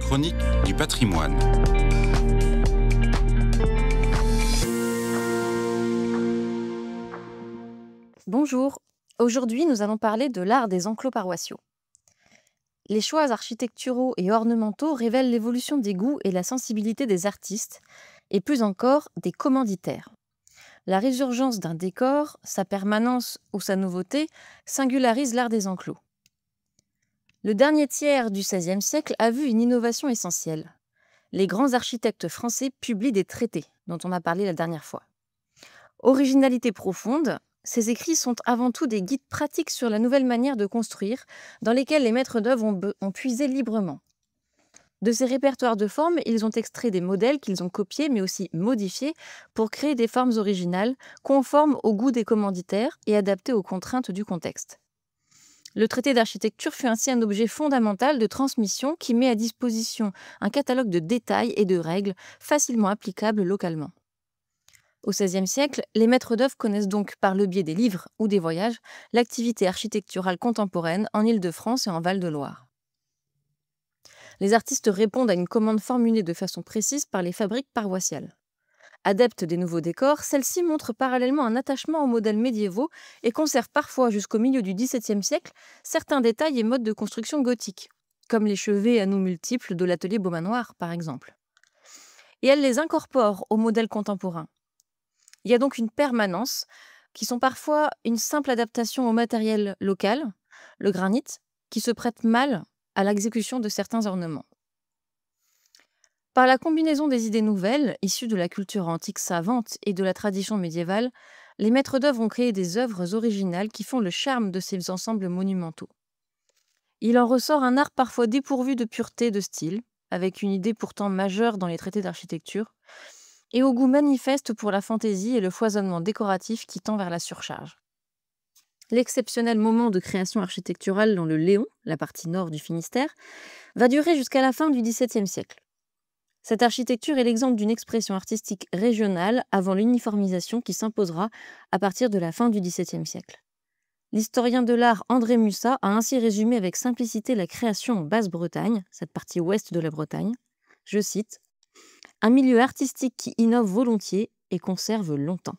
Chronique du patrimoine. Bonjour, aujourd'hui nous allons parler de l'art des enclos paroissiaux. Les choix architecturaux et ornementaux révèlent l'évolution des goûts et la sensibilité des artistes, et plus encore des commanditaires. La résurgence d'un décor, sa permanence ou sa nouveauté singularisent l'art des enclos. Le dernier tiers du XVIe siècle a vu une innovation essentielle. Les grands architectes français publient des traités, dont on a parlé la dernière fois. Originalité profonde, ces écrits sont avant tout des guides pratiques sur la nouvelle manière de construire, dans lesquels les maîtres d'œuvre ont puisé librement. De ces répertoires de formes, ils ont extrait des modèles qu'ils ont copiés mais aussi modifiés pour créer des formes originales, conformes au goût des commanditaires et adaptées aux contraintes du contexte. Le traité d'architecture fut ainsi un objet fondamental de transmission qui met à disposition un catalogue de détails et de règles facilement applicables localement. Au XVIe siècle, les maîtres d'œuvre connaissent donc, par le biais des livres ou des voyages, l'activité architecturale contemporaine en Île-de-France et en Val-de-Loire. Les artistes répondent à une commande formulée de façon précise par les fabriques paroissiales. Adeptes des nouveaux décors, celles-ci montrent parallèlement un attachement aux modèles médiévaux et conservent parfois jusqu'au milieu du XVIIe siècle certains détails et modes de construction gothiques, comme les chevets à nous multiples de l'atelier Beaumanoir par exemple. Et elles les incorporent aux modèles contemporains. Il y a donc une permanence, qui sont parfois une simple adaptation au matériel local, le granit, qui se prête mal à l'exécution de certains ornements. Par la combinaison des idées nouvelles, issues de la culture antique savante et de la tradition médiévale, les maîtres d'œuvre ont créé des œuvres originales qui font le charme de ces ensembles monumentaux. Il en ressort un art parfois dépourvu de pureté de style, avec une idée pourtant majeure dans les traités d'architecture, et au goût manifeste pour la fantaisie et le foisonnement décoratif qui tend vers la surcharge. L'exceptionnel moment de création architecturale dans le Léon, la partie nord du Finistère, va durer jusqu'à la fin du XVIIe siècle. Cette architecture est l'exemple d'une expression artistique régionale avant l'uniformisation qui s'imposera à partir de la fin du XVIIe siècle. L'historien de l'art André Musat a ainsi résumé avec simplicité la création en Basse-Bretagne, cette partie ouest de la Bretagne. Je cite: un milieu artistique qui innove volontiers et conserve longtemps.